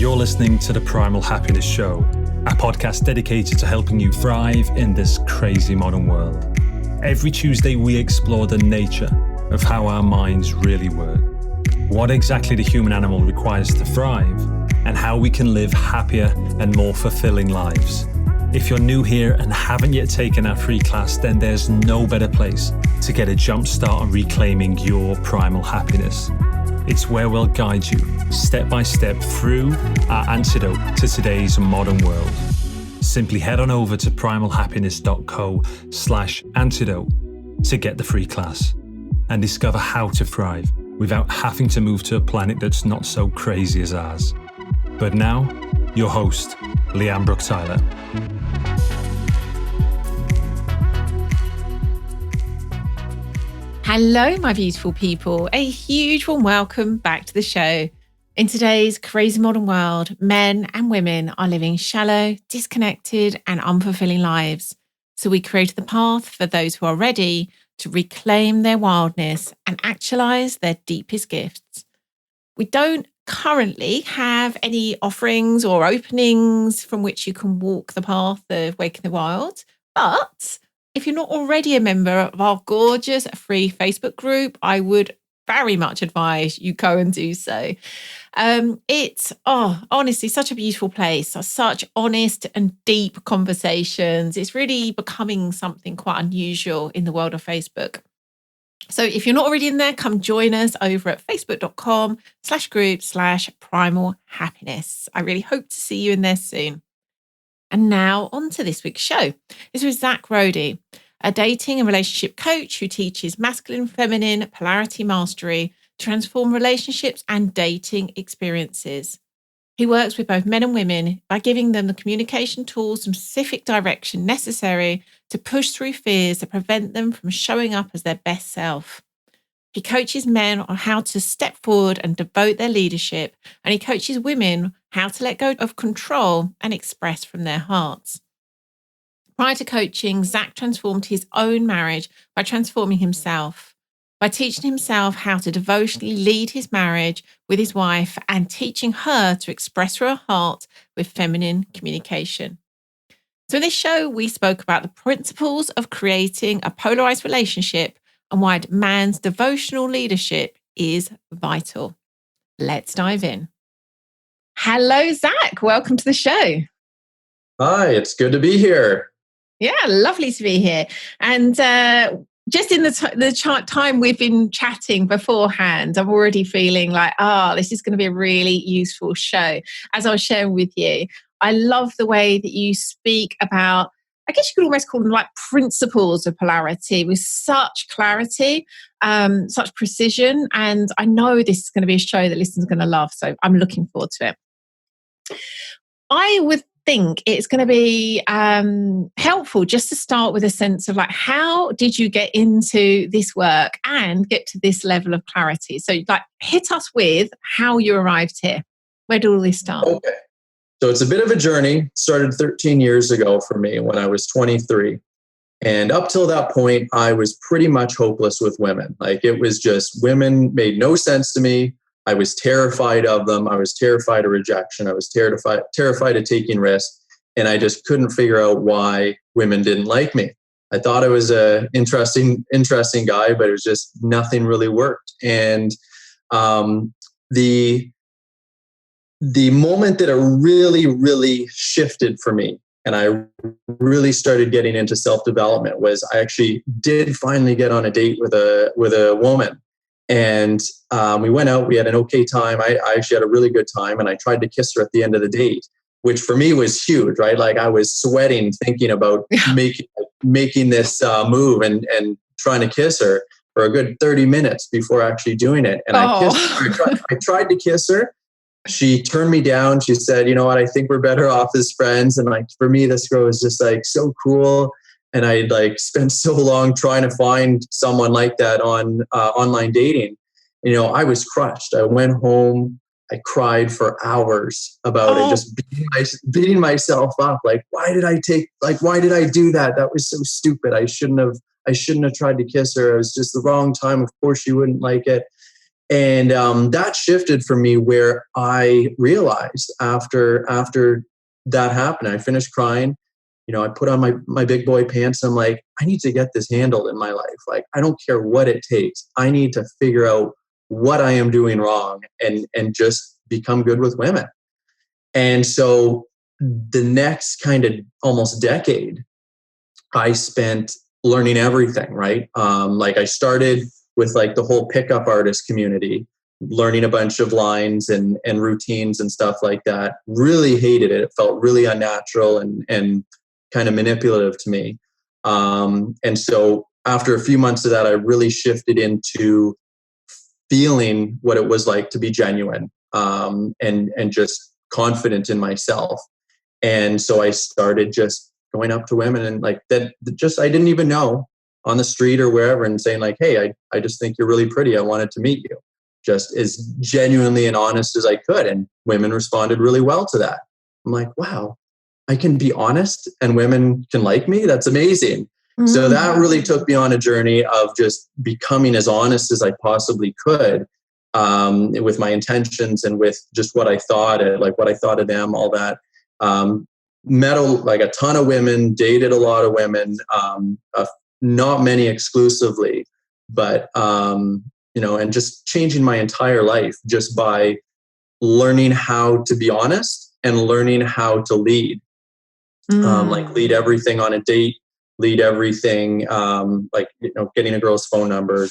You're listening to the Primal Happiness Show, a podcast dedicated to helping you thrive in this crazy modern world. Every Tuesday, we explore the nature of how our minds really work, what exactly the human animal requires to thrive, and how we can live happier and more fulfilling lives. If you're new here and haven't yet taken our free class, then there's no better place to get a jump start on reclaiming your primal happiness. It's where we'll guide you step by step through our antidote to today's modern world. Simply head on over to primalhappiness.co/antidote to get the free class and discover how to thrive without having to move to a planet that's not so crazy as ours. But now, your host, Brook-Tyler. Hello, my beautiful people. A huge warm welcome back to the show. In today's crazy modern world, men and women are living shallow, disconnected, and unfulfilling lives. So we created the path for those who are ready to reclaim their wildness and actualize their deepest gifts. We don't currently have any offerings or openings from which you can walk the path of Waking the Wild, but if you're not already a member of our gorgeous free Facebook group, I would very much advise you go and do so. It's honestly such a beautiful place, such honest and deep conversations. It's really becoming something quite unusual in the world of Facebook. So if you're not already in there, come join us over at facebook.com/group/primal happiness. I really hope to see you in there soon. And now on to this week's show. This was Zak Roedde, a dating and relationship coach who teaches masculine and feminine polarity mastery to transform relationships and dating experiences. He works with both men and women by giving them the communication tools and specific direction necessary to push through fears that prevent them from showing up as their best self. He coaches men on how to step forward and devote their leadership, and he coaches women how to let go of control and express from their hearts. Prior to coaching, Zak transformed his own marriage by transforming himself, by teaching himself how to devotionally lead his marriage with his wife and teaching her to express her heart with feminine communication. So in this show, we spoke about the principles of creating a polarized relationship and why man's devotional leadership is vital. Let's dive in. Hello, Zak. Welcome to the show. Hi, it's good to be here. Yeah, lovely to be here. And just in the time we've been chatting beforehand, I'm already feeling like, this is going to be a really useful show. As I was sharing with you, I love the way that you speak about, I guess you could almost call them like principles of polarity with such clarity, such precision. And I know this is going to be a show that listeners are going to love. So I'm looking forward to it. I would think it's going to be helpful just to start with a sense of like, how did you get into this work and get to this level of clarity? So like hit us with how you arrived here. Where did all this start? Okay. So it's a bit of a journey. It started 13 years ago for me when I was 23. And up till that point, I was pretty much hopeless with women. Like it was just women made no sense to me. I was terrified of them. I was terrified of rejection. I was terrified of taking risks. And I just couldn't figure out why women didn't like me. I thought I was an interesting guy, but it was just nothing really worked. And the moment that it really, really shifted for me, and I really started getting into self-development, was I actually did finally get on a date with a woman. And we went out, we had an okay time. I actually had a really good time, and I tried to kiss her at the end of the date, which for me was huge, right? Like I was sweating thinking about making this move and trying to kiss her for a good 30 minutes before actually doing it. And I kissed her. I tried to kiss her. She turned me down. She said, you know what, I think we're better off as friends. And like, for me, this girl was just like so cool. And I like spent so long trying to find someone like that on online dating. You know, I was crushed. I went home. I cried for hours about it, just beating myself up. Like, why did I do that? That was so stupid. I shouldn't have tried to kiss her. It was just the wrong time. Of course she wouldn't like it. And that shifted for me, where I realized after that happened, I finished crying. I put on my big boy pants. And I'm like, I need to get this handled in my life. Like, I don't care what it takes. I need to figure out what I am doing wrong and just become good with women. And so the next kind of almost decade, I spent learning everything, right? Like, I started with like the whole pickup artist community, learning a bunch of lines and routines and stuff like that. Really hated it. It felt really unnatural and kind of manipulative to me. And so after a few months of that, I really shifted into feeling what it was like to be genuine, and just confident in myself. And so I started just going up to women and like that, just, I didn't even know, on the street or wherever, and saying like, hey, I just think you're really pretty. I wanted to meet you, just as genuinely and honest as I could. And women responded really well to that. I'm like, wow, I can be honest and women can like me. That's amazing. Mm-hmm. So that really took me on a journey of just becoming as honest as I possibly could, with my intentions and with just what I thought, like what I thought of them, all that. Met like a ton of women, dated a lot of women, not many exclusively, but, and just changing my entire life just by learning how to be honest and learning how to lead. Like lead everything on a date, lead everything, like, getting a girl's phone number,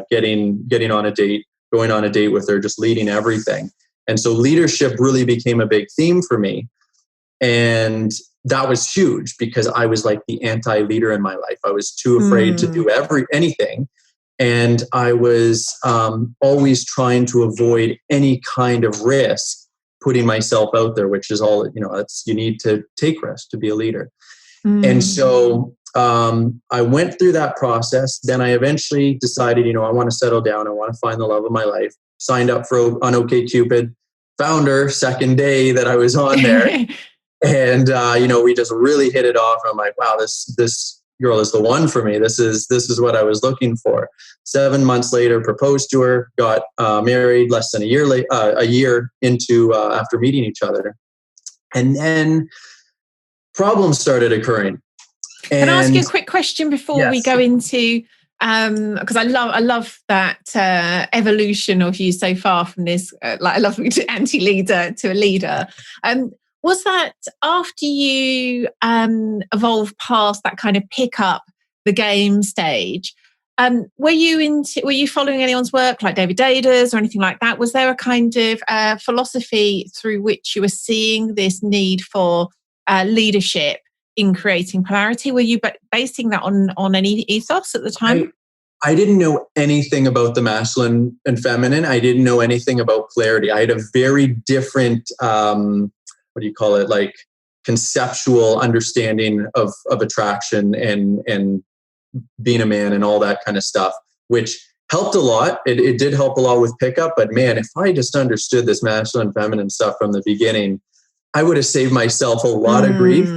getting on a date, going on a date with her, just leading everything. And so leadership really became a big theme for me. And that was huge because I was like the anti-leader in my life. I was too afraid to do anything. And I was always trying to avoid any kind of risk, putting myself out there, which is all, you need to take risks to be a leader. And so I went through that process. Then I eventually decided, I want to settle down. I want to find the love of my life. Signed up on OkCupid, found her second day that I was on there. And, we just really hit it off. I'm like, wow, this girl is the one for me. This is what I was looking for. 7 months later, proposed to her, got married less than a year into after meeting each other. And then problems started occurring. Can I ask you a quick question before we go into, because I love that evolution of you so far from this, I love anti-leader to a leader. Was that after you evolved past that kind of pick up the game stage? Were you following anyone's work like David Data's or anything like that? Was there a kind of philosophy through which you were seeing this need for leadership in creating polarity? Were you basing that on any ethos at the time? I didn't know anything about the masculine and feminine. I didn't know anything about polarity. I had a very different like conceptual understanding of attraction and being a man and all that kind of stuff, which helped a lot. It did help a lot with pickup, but man, if I just understood this masculine feminine stuff from the beginning, I would have saved myself a lot of grief.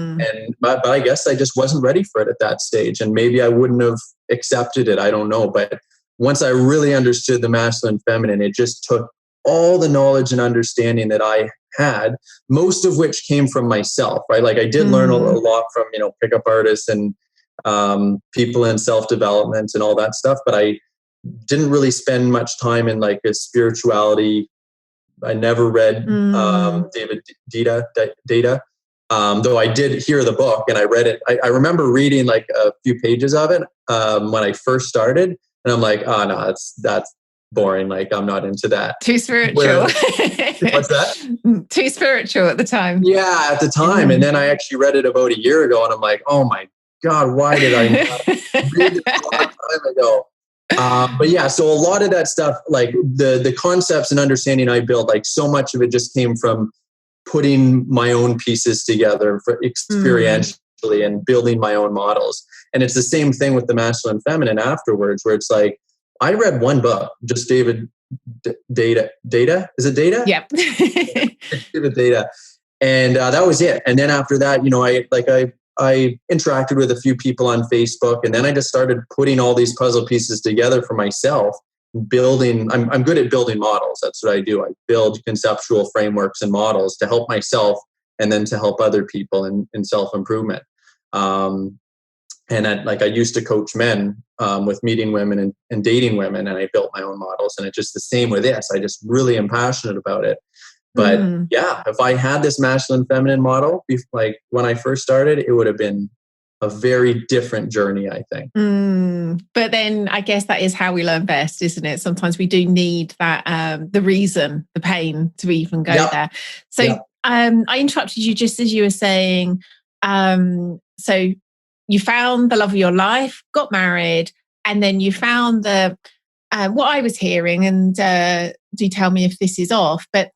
But I guess I just wasn't ready for it at that stage. And maybe I wouldn't have accepted it. I don't know. But once I really understood the masculine feminine, it just took all the knowledge and understanding that I had, most of which came from myself, right? Like I did learn a lot from, pickup artists and people in self-development and all that stuff, but I didn't really spend much time in like a spirituality. I never read David Data, though I did hear the book and I read it. I remember reading like a few pages of it when I first started, and I'm like, oh no, that's boring. Like I'm not into that. Too spiritual. What's that? Too spiritual at the time. Yeah, at the time. And then I actually read it about a year ago, and I'm like, oh my God, why did I not read it a long time ago? But yeah, so a lot of that stuff, like the concepts and understanding I built, like so much of it just came from putting my own pieces together for experientially and building my own models. And it's the same thing with the masculine and feminine afterwards, where it's like, I read one book, just David Data. Is it Data? Yep. David Data. And that was it. And then after that, I interacted with a few people on Facebook, and then I just started putting all these puzzle pieces together for myself. building, I'm good at building models. That's what I do. I build conceptual frameworks and models to help myself and then to help other people in self-improvement. And I used to coach men with meeting women and dating women, and I built my own models. And it's just the same with this. I just really am passionate about it. But yeah, if I had this masculine feminine model, like when I first started, it would have been a very different journey, I think. But then I guess that is how we learn best, isn't it? Sometimes we do need that, the reason, the pain to even go there. So I interrupted you just as you were saying, so you found the love of your life, got married, and then you found what I was hearing, and do tell me if this is off, but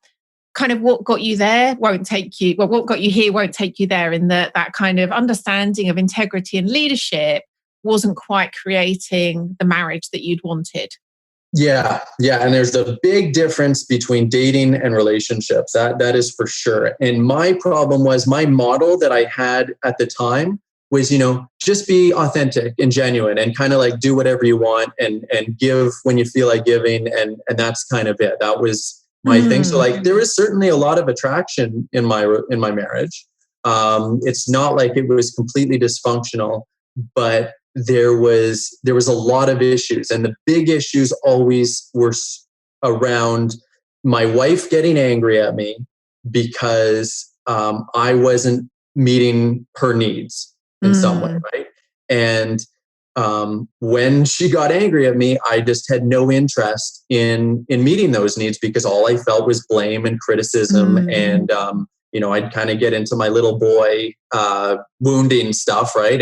kind of what got you there won't take you, well, what got you here won't take you there, in that kind of understanding of integrity and leadership wasn't quite creating the marriage that you'd wanted. Yeah. And there's a big difference between dating and relationships. That is for sure. And my problem was my model that I had at the time was, just be authentic and genuine and kind of like do whatever you want and give when you feel like giving. And that's kind of it. That was my thing. So like there was certainly a lot of attraction in my marriage. It's not like it was completely dysfunctional, but there was a lot of issues, and the big issues always were around my wife getting angry at me because I wasn't meeting her needs in some way, right? And when she got angry at me, I just had no interest in meeting those needs, because all I felt was blame and criticism. And, I'd kind of get into my little boy wounding stuff, right?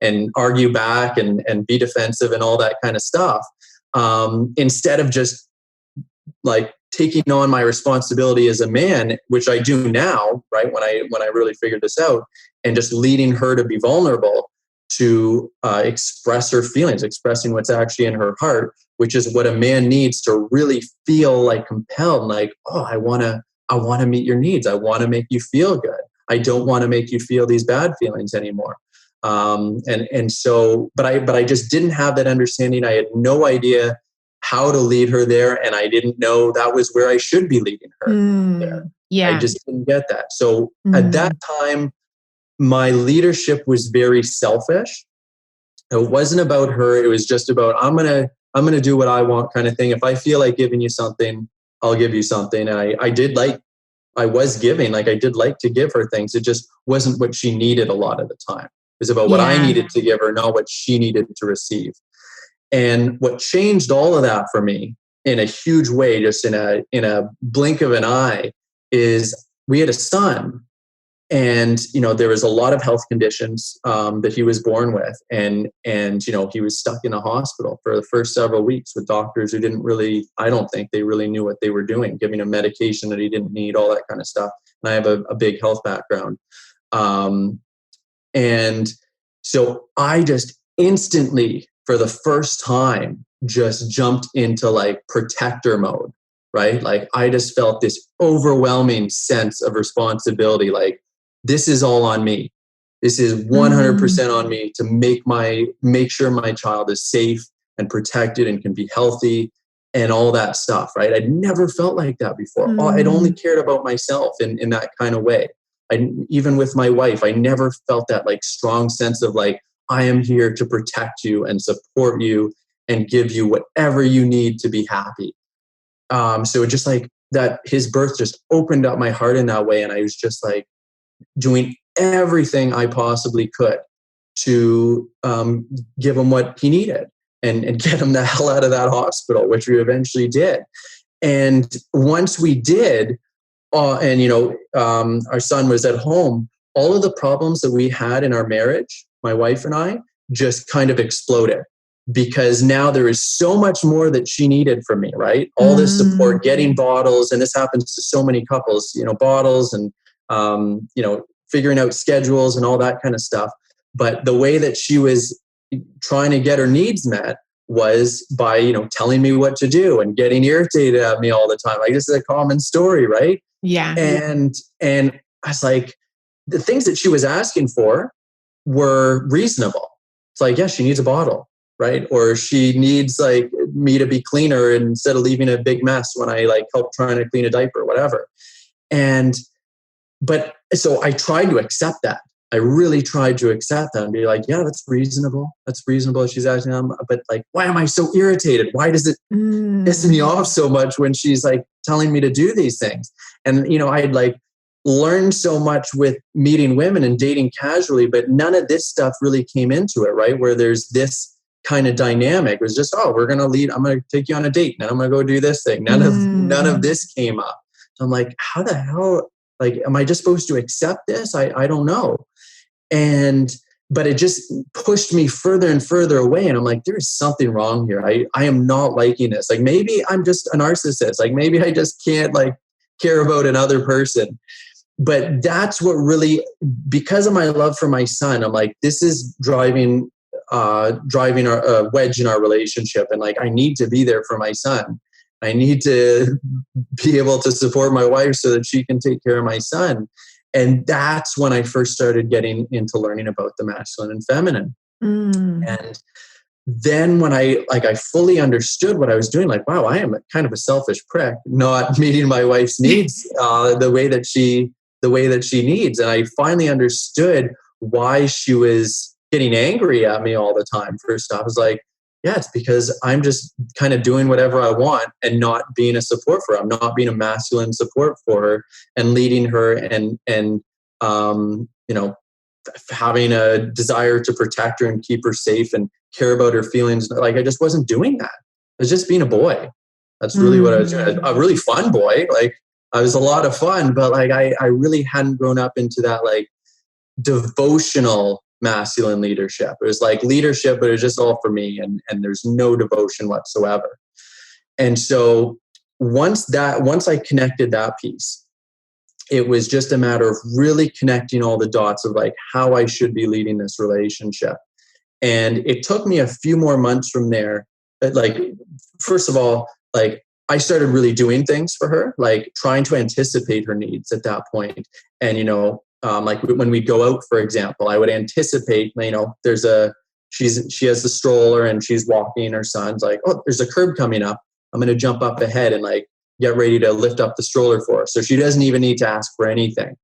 And argue back and be defensive and all that kind of stuff. Instead of just like taking on my responsibility as a man, which I do now, right? When I really figured this out, and just leading her to be vulnerable, to express her feelings, expressing what's actually in her heart, which is what a man needs to really feel like compelled, like, oh, I want to meet your needs. I want to make you feel good. I don't want to make you feel these bad feelings anymore. So, but I just didn't have that understanding. I had no idea how to lead her there, and I didn't know that was where I should be leading her there. Yeah. I just didn't get that. So at that time, my leadership was very selfish. It wasn't about her. It was just about, I'm gonna do what I want kind of thing. If I feel like giving you something, I'll give you something. And I was giving, like I did like to give her things. It just wasn't what she needed a lot of the time. It was about what I needed to give her, not what she needed to receive. And what changed all of that for me in a huge way, just in a blink of an eye, is we had a son. And, there was a lot of health conditions that he was born with. And he was stuck in a hospital for the first several weeks with doctors who I don't think they really knew what they were doing, giving him medication that he didn't need, all that kind of stuff. And I have a big health background. And so I just instantly, for the first time, just jumped into like protector mode, right? Like I just felt this overwhelming sense of responsibility. Like, this is all on me. This is 100% on me to make sure my child is safe and protected and can be healthy and all that stuff, right? I'd never felt like that before. I'd only cared about myself in that kind of way. Even with my wife, I never felt that like strong sense of like, I am here to protect you and support you and give you whatever you need to be happy. So just like that, his birth just opened up my heart in that way. And I was just like, doing everything I possibly could to give him what he needed and get him the hell out of that hospital, which we eventually did. And once we did, our son was at home, all of the problems that we had in our marriage, my wife and I, just kind of exploded, because now there is so much more that she needed from me, right? All this support, getting bottles, and this happens to so many couples, bottles and figuring out schedules and all that kind of stuff. But the way that she was trying to get her needs met was by, telling me what to do and getting irritated at me all the time. Like, this is a common story, right? Yeah. And I was like, the things that she was asking for were reasonable. It's like, yeah, she needs a bottle, right? Or she needs like me to be cleaner instead of leaving a big mess when I like help trying to clean a diaper, whatever. But so I tried to accept that. I really tried to accept that and be like, yeah, that's reasonable. That's reasonable. She's asking, but like, why am I so irritated? Why does it piss me off so much when she's like telling me to do these things? And, I had like learned so much with meeting women and dating casually, but none of this stuff really came into it, right? Where there's this kind of dynamic. It was just, we're going to lead. I'm going to take you on a date. And I'm going to go do this thing. None of this came up. So I'm like, how the hell, like, am I just supposed to accept this? I don't know. But it just pushed me further and further away. And I'm like, there is something wrong here. I am not liking this. Like, maybe I'm just a narcissist. Like, maybe I just can't like care about another person. But that's what really, because of my love for my son, I'm like, this is driving our wedge in our relationship. And like, I need to be there for my son. I need to be able to support my wife so that she can take care of my son. And that's when I first started getting into learning about the masculine and feminine. And then when I fully understood what I was doing, like, wow, I am kind of a selfish prick, not meeting my wife's needs the way that she needs. And I finally understood why she was getting angry at me all the time. First off, I was like, yeah, it's because I'm just kind of doing whatever I want and not being a support for her. I'm not being a masculine support for her and leading her and having a desire to protect her and keep her safe and care about her feelings. Like, I just wasn't doing that. I was just being a boy. That's really what I was doing. A really fun boy. Like, I was a lot of fun, but like, I really hadn't grown up into that like devotional masculine leadership. It was like leadership, but it was just all for me, and there's no devotion whatsoever. And so once I connected that piece, it was just a matter of really connecting all the dots of like how I should be leading this relationship. And it took me a few more months from there. But like, first of all, like, I started really doing things for her, like trying to anticipate her needs at that point. And, like when we go out, for example, I would anticipate, she has the stroller and she's walking her son's like, oh, there's a curb coming up. I'm going to jump up ahead and like get ready to lift up the stroller for her. So she doesn't even need to ask for anything.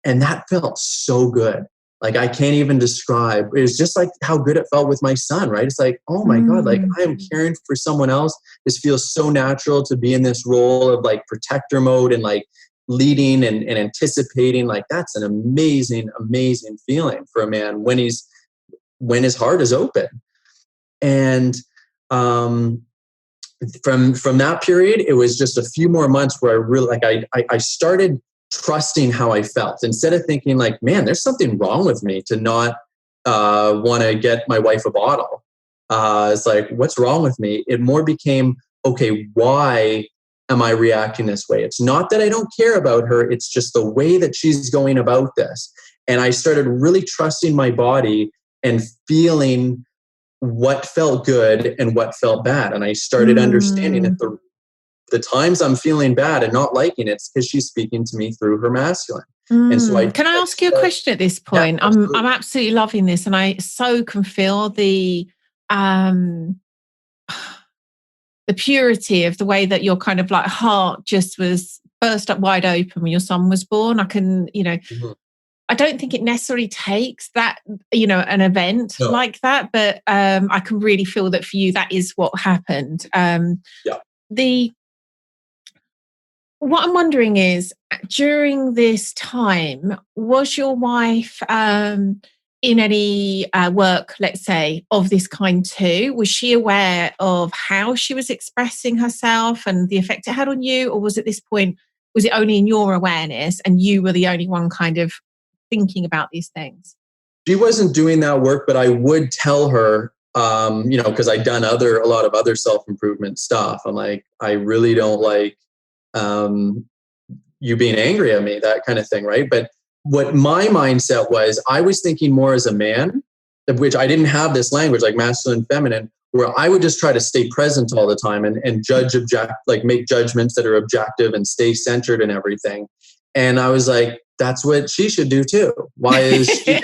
And that felt so good. Like, I can't even describe. It was just like how good it felt with my son, right? It's like, oh my God, like I am caring for someone else. This feels so natural to be in this role of like protector mode and like leading and anticipating. Like, that's an amazing, amazing feeling for a man when his heart is open. And from that period, it was just a few more months where I really like, I started trusting how I felt instead of thinking like, man, there's something wrong with me to not want to get my wife a bottle. It's like, what's wrong with me? It more became, okay, why am I reacting this way? It's not that I don't care about her. It's just the way that she's going about this. And I started really trusting my body and feeling what felt good and what felt bad. And I started understanding that the times I'm feeling bad and not liking it's because she's speaking to me through her masculine. And so can I ask you a question at this point? Yeah, I'm absolutely loving this, and I so can feel the purity of the way that your kind of like heart just was burst up wide open when your son was born. I can, I don't think it necessarily takes that, an event like that, but I can really feel that for you, that is what happened. What I'm wondering is, during this time, was your wife in any work, let's say, of this kind too? Was she aware of how she was expressing herself and the effect it had on you? Or was at this point, was it only in your awareness and you were the only one kind of thinking about these things? She wasn't doing that work, but I would tell her, because I'd done a lot of other self-improvement stuff. I'm like, I really don't like you being angry at me, that kind of thing, right? But what my mindset was, I was thinking more as a man, of which I didn't have this language like masculine, feminine, where I would just try to stay present all the time and make judgments that are objective and stay centered and everything. And I was like, that's what she should do too. Why is she?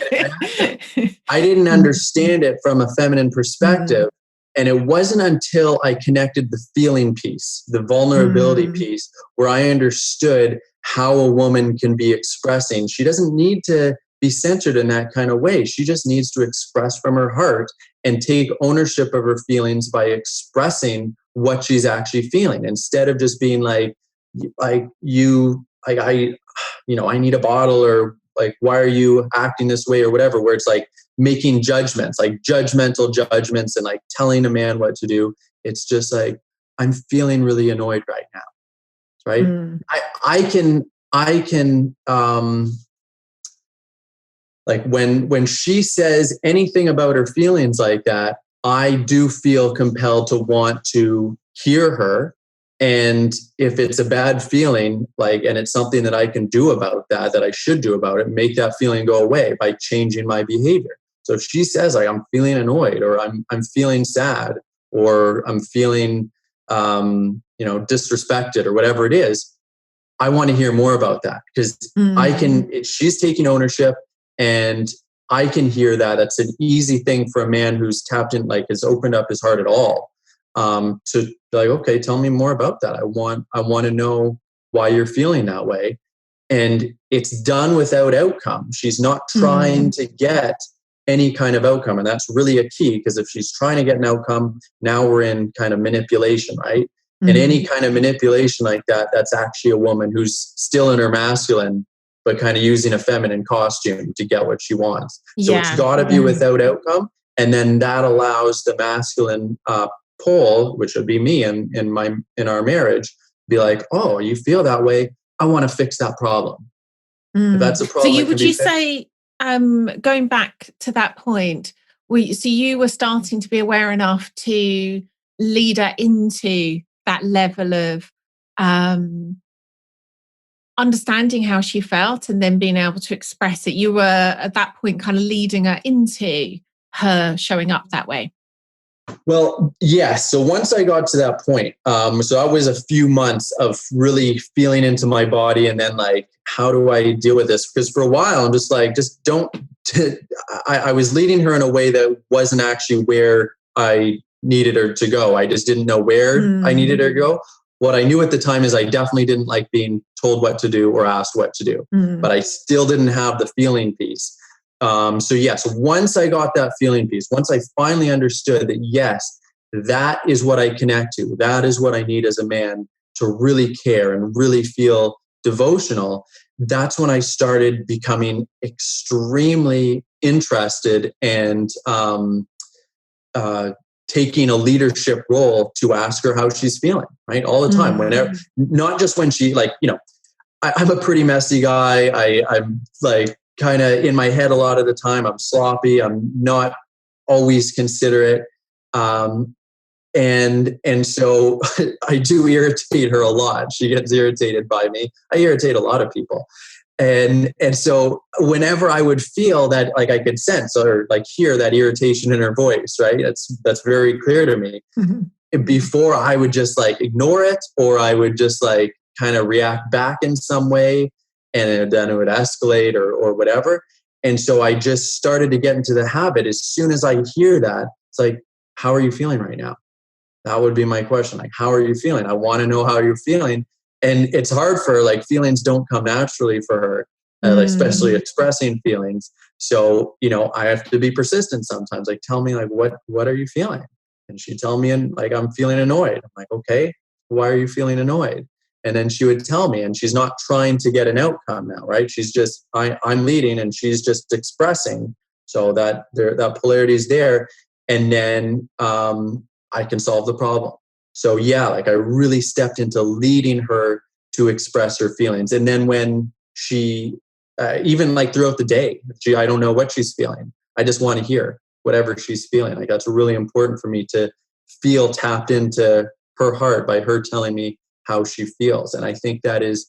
I didn't understand it from a feminine perspective. And it wasn't until I connected the feeling piece, the vulnerability piece, where I understood how a woman can be expressing. She doesn't need to be centered in that kind of way. She just needs to express from her heart and take ownership of her feelings by expressing what she's actually feeling, instead of just being like I need a bottle, or like, why are you acting this way, or whatever, where it's like making judgments, like judgmental judgments, and like telling a man what to do. It's just like, I'm feeling really annoyed right now. Right. I can like when she says anything about her feelings like that, I do feel compelled to want to hear her. And if it's a bad feeling, like, and it's something that I can do about that I should do about it, make that feeling go away by changing my behavior. So if she says like, I'm feeling annoyed, or I'm feeling sad, or I'm feeling, disrespected, or whatever it is, I want to hear more about that, because she's taking ownership, and I can hear that. That's an easy thing for a man who's tapped in, like has opened up his heart at all, to be like, okay, tell me more about that. I want to know why you're feeling that way. And it's done without outcome. She's not trying to get any kind of outcome. And that's really a key, because if she's trying to get an outcome, now we're in kind of manipulation, right? And any kind of manipulation like that, that's actually a woman who's still in her masculine, but kind of using a feminine costume to get what she wants. So it's got to be without outcome. And then that allows the masculine pole, which would be me in our marriage, be like, oh, you feel that way, I want to fix that problem. If that's a problem. So would you say, going back to that point, you were starting to be aware enough to lead her into that level of understanding how she felt, and then being able to express it. You were at that point kind of leading her into her showing up that way. Well, yes. So once I got to that point, so that was a few months of really feeling into my body, and then like, how do I deal with this? Because for a while, I'm just like, I was leading her in a way that wasn't actually where I needed her to go. I just didn't know where I needed her to go. What I knew at the time is I definitely didn't like being told what to do or asked what to do, but I still didn't have the feeling piece. So yes, once I got that feeling piece, once I finally understood that, yes, that is what I connect to, that is what I need as a man to really care and really feel devotional, that's when I started becoming extremely interested and taking a leadership role to ask her how she's feeling, right? All the time, whenever, not just when she, like, I'm a pretty messy guy. I'm like kind of in my head a lot of the time. I'm sloppy. I'm not always considerate. And so I do irritate her a lot. She gets irritated by me. I irritate a lot of people. And so whenever I would feel that, like, I could sense or like hear that irritation in her voice, right? That's very clear to me. Before, I would just like ignore it, or I would just like kind of react back in some way, and then it would escalate or whatever. And so I just started to get into the habit. As soon as I hear that, it's like, how are you feeling right now? That would be my question. Like, how are you feeling? I want to know how you're feeling. And it's hard for her, like, feelings don't come naturally for her, like, especially expressing feelings. So, I have to be persistent sometimes. Like, tell me, like, what are you feeling? And she'd tell me, and like, I'm feeling annoyed. I'm like, okay, why are you feeling annoyed? And then she would tell me, and she's not trying to get an outcome now, right? She's just, I'm leading, and she's just expressing, so that that polarity is there. And then I can solve the problem. So yeah, like, I really stepped into leading her to express her feelings. And then when she, even like throughout the day, I don't know what she's feeling. I just want to hear whatever she's feeling. Like, that's really important for me to feel tapped into her heart by her telling me how she feels. And I think that is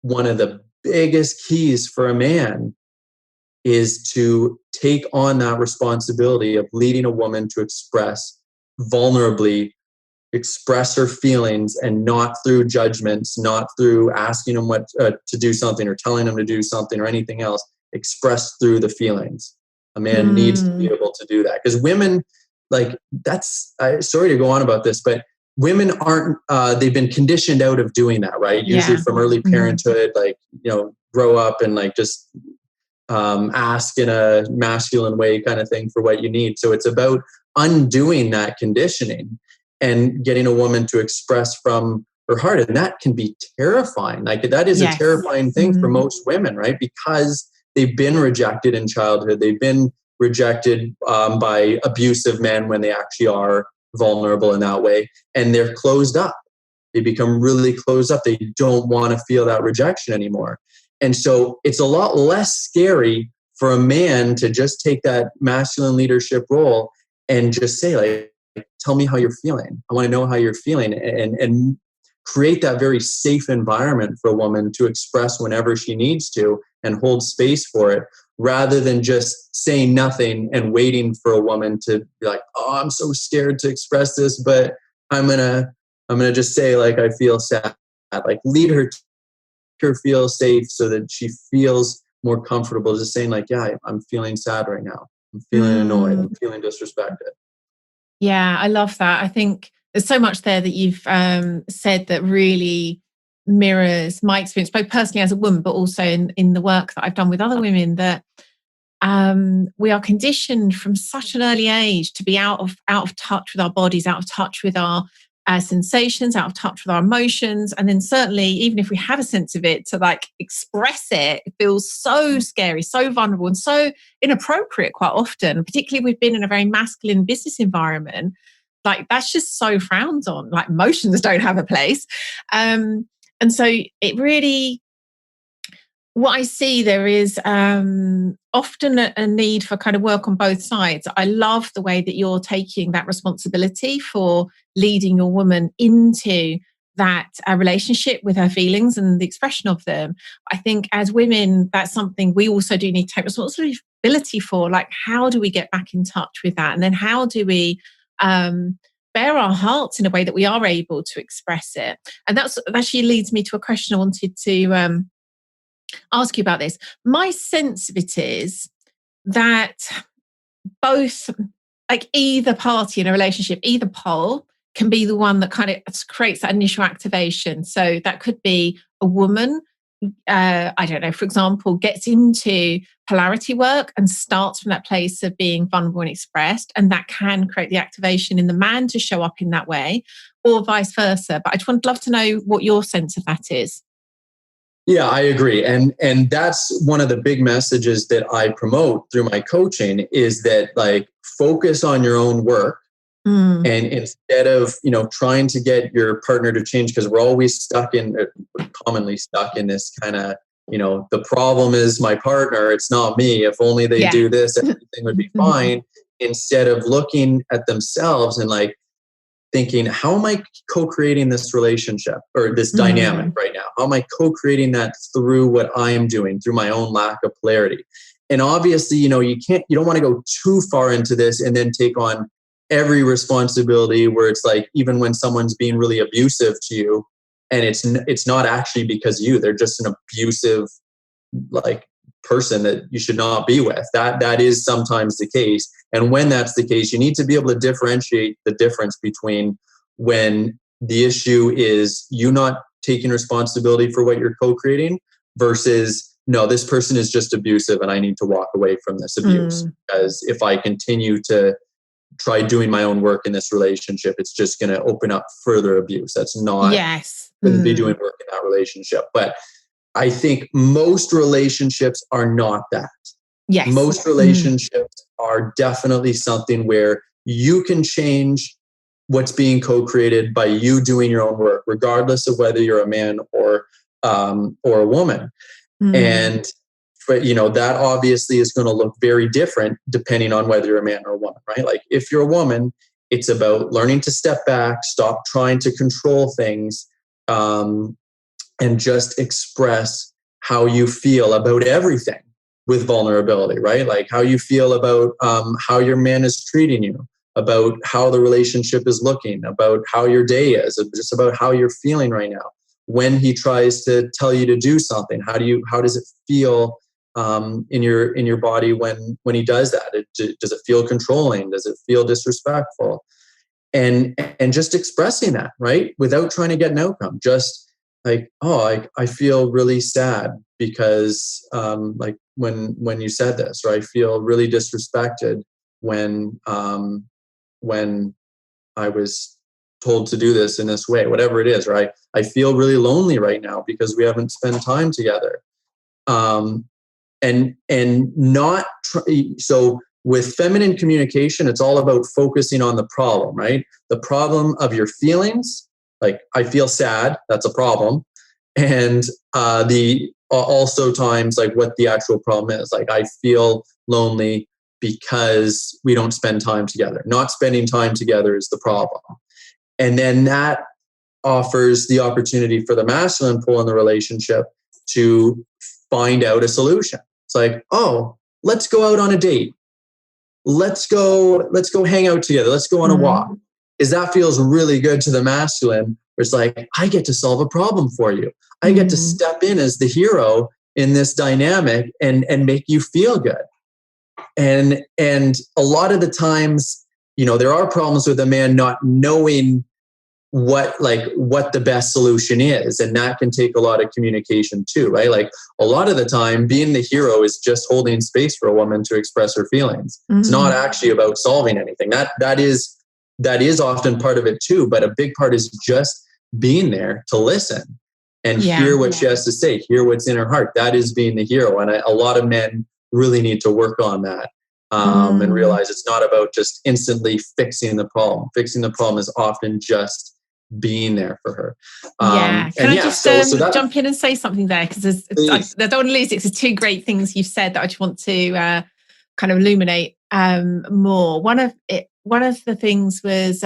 one of the biggest keys for a man, is to take on that responsibility of leading a woman to express vulnerably, express her feelings, and not through judgments, not through asking them what to do something or telling them to do something or anything else. Express through the feelings. A man needs to be able to do that, because women, like that's, sorry to go on about this, but women aren't, they've been conditioned out of doing that, right? Usually from early parenthood, like, grow up and like just ask in a masculine way kind of thing for what you need. So it's about undoing that conditioning and getting a woman to express from her heart. And that can be terrifying. Like that is a terrifying thing for most women, right? Because they've been rejected in childhood. They've been rejected by abusive men when they actually are vulnerable in that way. And they're closed up. They become really closed up. They don't want to feel that rejection anymore. And so it's a lot less scary for a man to just take that masculine leadership role and just say, like, tell me how you're feeling. I want to know how you're feeling, and create that very safe environment for a woman to express whenever she needs to and hold space for it, rather than just saying nothing and waiting for a woman to be like, oh, I'm so scared to express this, but I'm gonna just say, like, I feel sad. Like, lead her feel safe so that she feels more comfortable just saying, like, yeah, I'm feeling sad right now. I'm feeling annoyed. I'm feeling disrespected. Yeah, I love that. I think there's so much there that you've said that really mirrors my experience, both personally as a woman, but also in the work that I've done with other women, that we are conditioned from such an early age to be out of touch with our bodies, out of touch with our sensations, out of touch with our emotions. And then certainly, even if we have a sense of it, to like express it, it feels so scary, so vulnerable, and so inappropriate quite often, particularly if we've been in a very masculine business environment. Like, that's just so frowned on. Like, emotions don't have a place. And so it really, what I see there is often a need for kind of work on both sides. I love the way that you're taking that responsibility for leading your woman into that relationship with her feelings and the expression of them. I think as women, that's something we also do need to take responsibility for. Like, how do we get back in touch with that? And then how do we bare our hearts in a way that we are able to express it? And that actually leads me to a question I wanted to ask you about this. My sense of it is that both, like, either party in a relationship, either pole can be the one that kind of creates that initial activation. So that could be a woman, I don't know, for example, gets into polarity work and starts from that place of being vulnerable and expressed, and that can create the activation in the man to show up in that way, or vice versa. But I just would love to know what your sense of that is. Yeah, I agree. And that's one of the big messages that I promote through my coaching, is that, like, focus on your own work. And instead of, trying to get your partner to change, because we're always commonly stuck in this kind of, the problem is my partner, it's not me. If only they do this, everything would be fine. Instead of looking at themselves and, like, thinking, how am I co-creating this relationship or this dynamic right now? How am I co-creating that through what I am doing, through my own lack of polarity? And obviously, you don't want to go too far into this and then take on every responsibility, where it's like, even when someone's being really abusive to you, and it's not actually because they're just an abusive, like, person that you should not be with. That is sometimes the case. And when that's the case, you need to be able to differentiate the difference between when the issue is you not taking responsibility for what you're co-creating versus, no, this person is just abusive and I need to walk away from this abuse. Because if I continue to try doing my own work in this relationship, it's just going to open up further abuse. That's not going to be doing work in that relationship. But I think most relationships are not that. Yes. Most relationships are definitely something where you can change what's being co-created by you doing your own work, regardless of whether you're a man or a woman. And that obviously is going to look very different depending on whether you're a man or a woman, right? Like, if you're a woman, it's about learning to step back, stop trying to control things, and just express how you feel about everything with vulnerability, right? Like, how you feel about how your man is treating you, about how the relationship is looking, about how your day is, just about how you're feeling right now. When he tries to tell you to do something, how does it feel in your body when he does that? Does it feel controlling? Does it feel disrespectful? And just expressing that, right, without trying to get an outcome. Just like, oh, I feel really sad because like when you said this, or I feel really disrespected when I was told to do this in this way, whatever it is, right? I feel really lonely right now because we haven't spent time together. And not so with feminine communication, it's all about focusing on the problem, right? The problem of your feelings, like I feel sad, that's a problem. And the also times like what the actual problem is, like I feel lonely because we don't spend time together. Not spending time together is the problem. And then that offers the opportunity for the masculine pole in the relationship to find out a solution. It's like, oh, let's go out on a date. Let's go hang out together. Let's go on a walk. Because that feels really good to the masculine. Where it's like, I get to solve a problem for you. I get to step in as the hero in this dynamic and make you feel good. And a lot of the times, there are problems with a man not knowing what the best solution is. And that can take a lot of communication too, right? Like a lot of the time being the hero is just holding space for a woman to express her feelings. It's not actually about solving anything. That is often part of it too. But a big part is just being there to listen and hear what she has to say, hear what's in her heart. That is being the hero. And a lot of men really need to work on that. And realize it's not about just instantly fixing the problem. Fixing the problem is often just being there for her. Can I just jump in and say something there? Because I don't want to lose it. There's two great things you've said that I just want to kind of illuminate more. One of the things was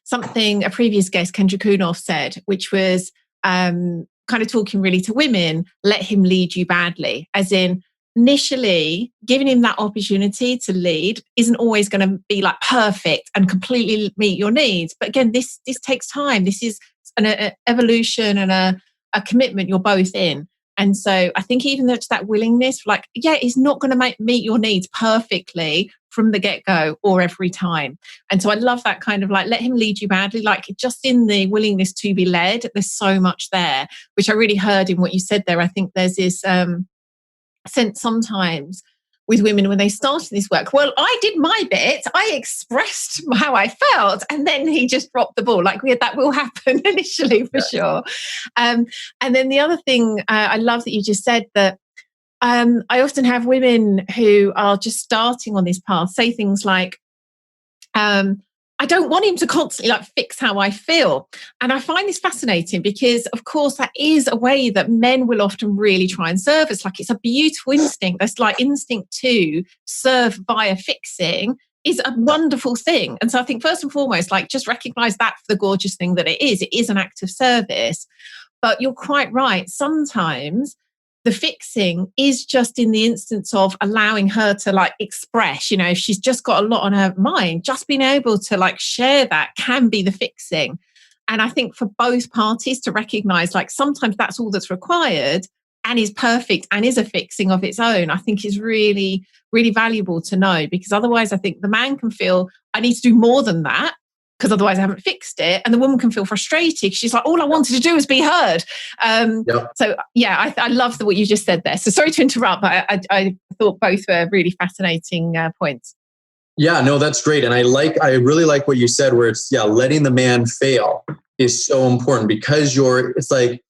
something a previous guest, Kendra Kunoff, said, which was kind of talking really to women, let him lead you badly, as in, initially, giving him that opportunity to lead isn't always going to be like perfect and completely meet your needs. But again, this takes time. This is an evolution and a commitment you're both in. And so I think even that willingness, it's not going to meet your needs perfectly from the get-go or every time. And so I love that kind of let him lead you badly, just in the willingness to be led. There's so much there, which I really heard in what you said there. I think there's this sense sometimes with women when they started this work, well, I did my bit, I expressed how I felt, and then he just dropped the ball. That will happen initially for sure. And then the other thing I love that you just said, that I often have women who are just starting on this path say things like, I don't want him to constantly fix how I feel. And I find this fascinating because, of course, that is a way that men will often really try and serve us. It's a beautiful instinct. That's instinct to serve via fixing is a wonderful thing. And so I think first and foremost, just recognize that for the gorgeous thing that it is. It is an act of service. But you're quite right. Sometimes the fixing is just in the instance of allowing her to express, if she's just got a lot on her mind, just being able to share that can be the fixing. And I think for both parties to recognize sometimes that's all that's required and is perfect and is a fixing of its own, I think is really, really valuable to know, because otherwise I think the man can feel I need to do more than that, because otherwise I haven't fixed it. And the woman can feel frustrated. She's like, all I wanted to do was be heard. So I love what you just said there. So sorry to interrupt, but I thought both were really fascinating points. Yeah, no, that's great. And I really like what you said, where it's, letting the man fail is so important, because it's like,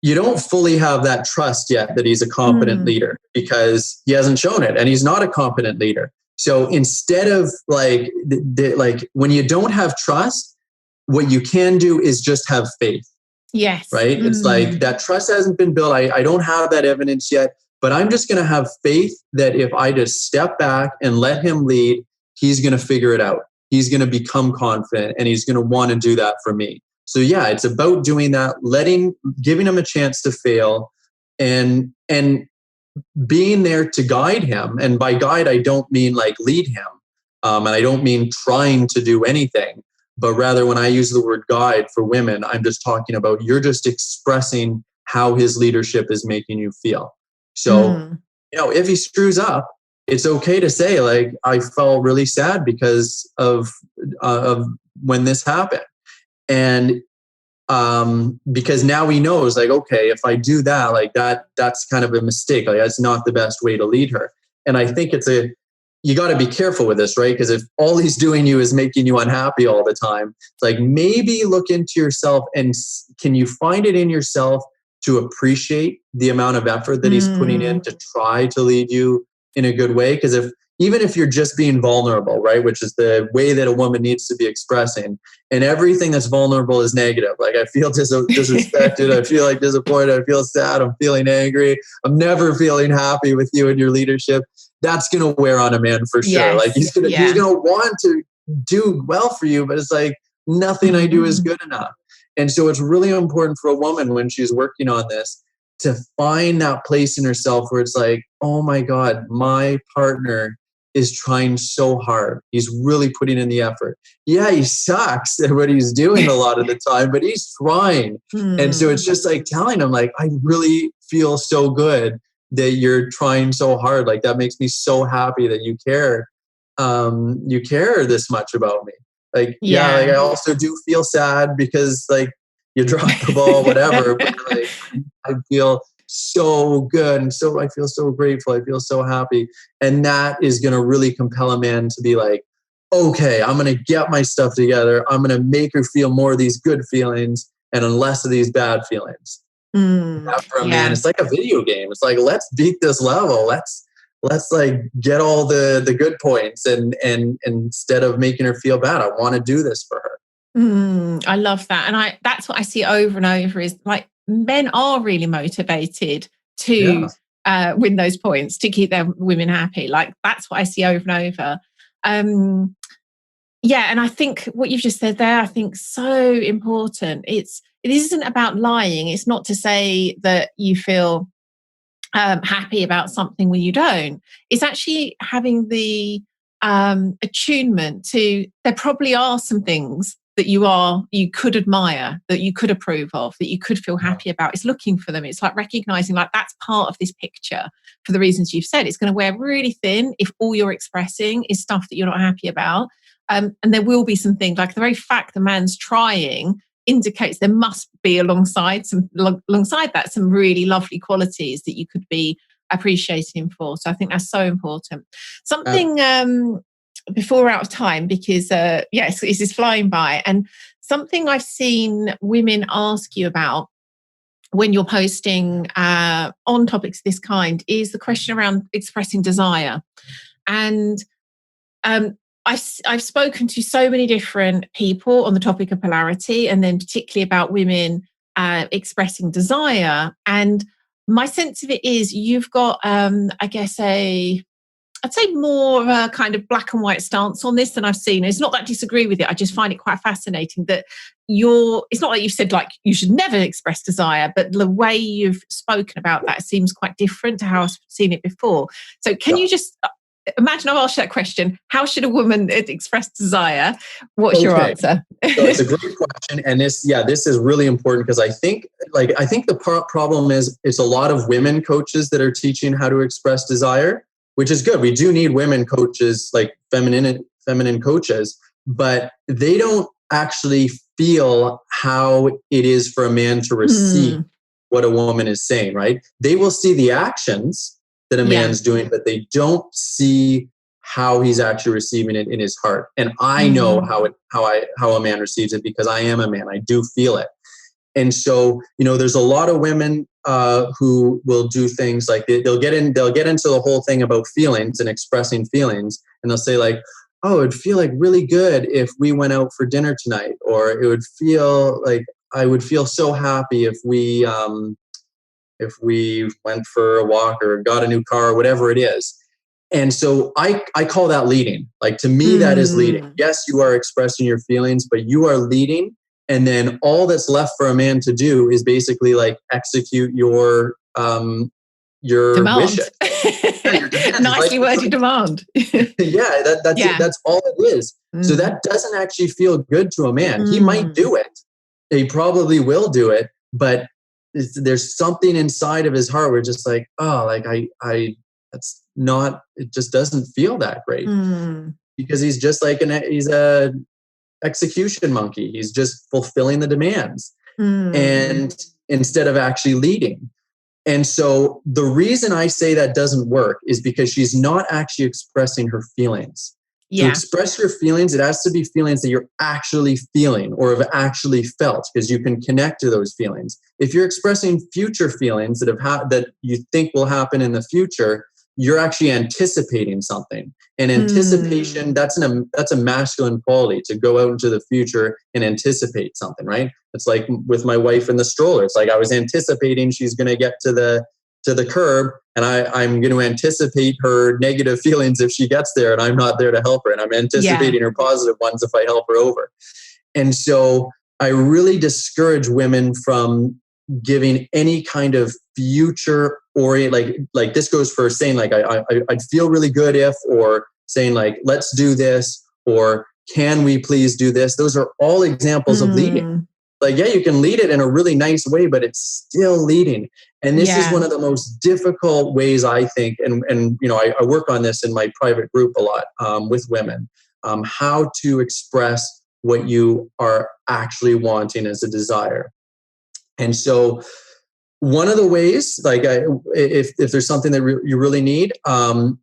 you don't fully have that trust yet that he's a competent leader, because he hasn't shown it and he's not a competent leader. So instead of when you don't have trust, what you can do is just have faith. Yes. Right. It's like that trust hasn't been built. I don't have that evidence yet, but I'm just going to have faith that if I just step back and let him lead, he's going to figure it out. He's going to become confident and he's going to want to do that for me. So it's about doing that, giving him a chance to fail and being there to guide him. And by guide, I don't mean lead him. And I don't mean trying to do anything, but rather when I use the word guide for women, I'm just talking about you're just expressing how his leadership is making you feel. So if he screws up, it's okay to say, like, I felt really sad because of when this happened. And because now he knows, like, okay, if I do that, like that's kind of a mistake. Like, that's not the best way to lead her. And I think you got to be careful with this, right? Because if all he's doing you is making you unhappy all the time, it's like, maybe look into yourself and can you find it in yourself to appreciate the amount of effort that he's putting in to try to lead you in a good way? Because even if you're just being vulnerable, right, which is the way that a woman needs to be expressing, and everything that's vulnerable is negative. Like, I feel disrespected, I feel like disappointed, I feel sad, I'm feeling angry, I'm never feeling happy with you and your leadership. That's going to wear on a man for sure. Yes, like he's going to want to do well for you, but it's like, nothing I do is good enough. And so it's really important for a woman when she's working on this to find that place in herself where it's like, oh my God, my partner is trying so hard. He's really putting in the effort. Yeah, he sucks at what he's doing a lot of the time, but he's trying. And so it's just like telling him, like, I really feel so good that you're trying so hard. Like, that makes me so happy that you care. You care this much about me. Like, yeah, like, I also do feel sad because, like, you dropped the ball, whatever, but like, I feel so good. And so I feel so grateful. I feel so happy. And that is going to really compel a man to be like, okay, I'm going to get my stuff together. I'm going to make her feel more of these good feelings and less of these bad feelings. That for a man, it's like a video game. It's like, let's beat this level. Let's like get all the good points, and instead of making her feel bad, I want to do this for her. I love that. And that's what I see over and over is, like, men are really motivated to win those points, to keep their women happy. Like, that's what I see over and over. And I think what you've just said there, I think so important. It isn't about lying. It's not to say that you feel happy about something when you don't. It's actually having the attunement to, there probably are some things that you could admire, that you could approve of, that you could feel happy about. It's looking for them. It's like recognizing, like, that's part of this picture for the reasons you've said. It's going to wear really thin if all you're expressing is stuff that you're not happy about. And there will be some things, like the very fact the man's trying indicates there must be alongside that some really lovely qualities that you could be appreciating him for. So I think that's so important. Something before we're out of time, because this is flying by, and something I've seen women ask you about when you're posting on topics of this kind is the question around expressing desire. And I've spoken to so many different people on the topic of polarity, and then particularly about women expressing desire. And my sense of it is you've got, I guess, I'd say more of a kind of black and white stance on this than I've seen. It's not that I disagree with it. I just find it quite fascinating that it's not like you've said, like, you should never express desire, but the way you've spoken about that seems quite different to how I've seen it before. So can you just imagine I've asked you that question, how should a woman express desire? What's your answer? So it's a great question. And this is really important, because I think the problem is it's a lot of women coaches that are teaching how to express desire, which is good. We do need women coaches, like feminine coaches, but they don't actually feel how it is for a man to receive what a woman is saying, right? They will see the actions that a man's doing, but they don't see how he's actually receiving it in his heart. And I know how a man receives it, because I am a man. I do feel it. And so, there's a lot of women who will do things like they'll get into the whole thing about feelings and expressing feelings. And they'll say, like, oh, it'd feel like really good if we went out for dinner tonight, or it would feel like I would feel so happy if we went for a walk or got a new car or whatever it is. And so I call that leading. Like, to me, that is leading. Yes, you are expressing your feelings, but you are leading. And then all that's left for a man to do is basically, like, execute your demand. wishes. Nicely worded demand. That's it. That's all it is. So that doesn't actually feel good to a man. He might do it. He probably will do it, but there's something inside of his heart where just like, oh, like I that's not, it just doesn't feel that great because he's just like he's a execution monkey. He's just fulfilling the demands and instead of actually leading. And so the reason I say that doesn't work is because she's not actually expressing her feelings. To express your feelings, it has to be feelings that you're actually feeling or have actually felt, because you can connect to those feelings. If you're expressing future feelings that that you think will happen in the future, you're actually anticipating something. And anticipation, that's a masculine quality, to go out into the future and anticipate something, right? It's like with my wife in the stroller. It's like I was anticipating she's going to get to the curb, and I'm going to anticipate her negative feelings if she gets there and I'm not there to help her. And I'm anticipating her positive ones if I help her over. And so I really discourage women from giving any kind of future like this goes for saying like I'd feel really good if, or saying like let's do this, or can we please do this. Those are all examples of leading. Like, yeah, you can lead it in a really nice way, but it's still leading. And this is one of the most difficult ways, I think, and you know, I work on this in my private group a lot with women, how to express what you are actually wanting as a desire. And so one of the ways, like if there's something that you really need,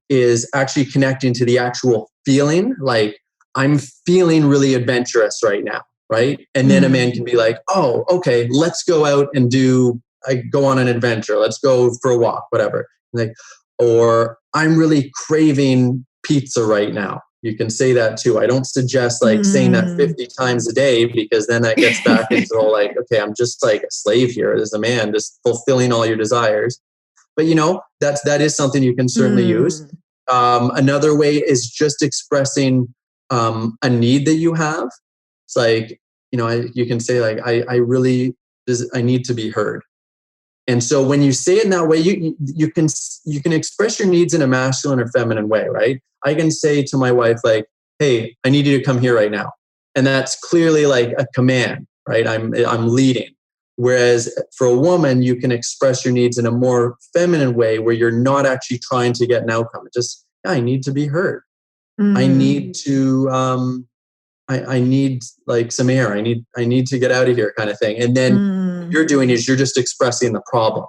is actually connecting to the actual feeling. Like, I'm feeling really adventurous right now, right? And then a man can be like, oh, okay, let's go out and go on an adventure. Let's go for a walk, whatever. Like, or I'm really craving pizza right now. You can say that too. I don't suggest like saying that 50 times a day, because then that gets back into all like, okay, I'm just like a slave here as a man, just fulfilling all your desires. But you know, that is something you can certainly use. Another way is just expressing a need that you have. It's like, you know, you can say like, I need to be heard. And so when you say it in that way, you can express your needs in a masculine or feminine way, right? I can say to my wife, like, hey, I need you to come here right now. And that's clearly like a command, right? I'm leading. Whereas for a woman, you can express your needs in a more feminine way where you're not actually trying to get an outcome. It's just, I need to be heard. I need to, I need like some air. I need to get out of here, kind of thing. And then what you're doing is you're just expressing the problem.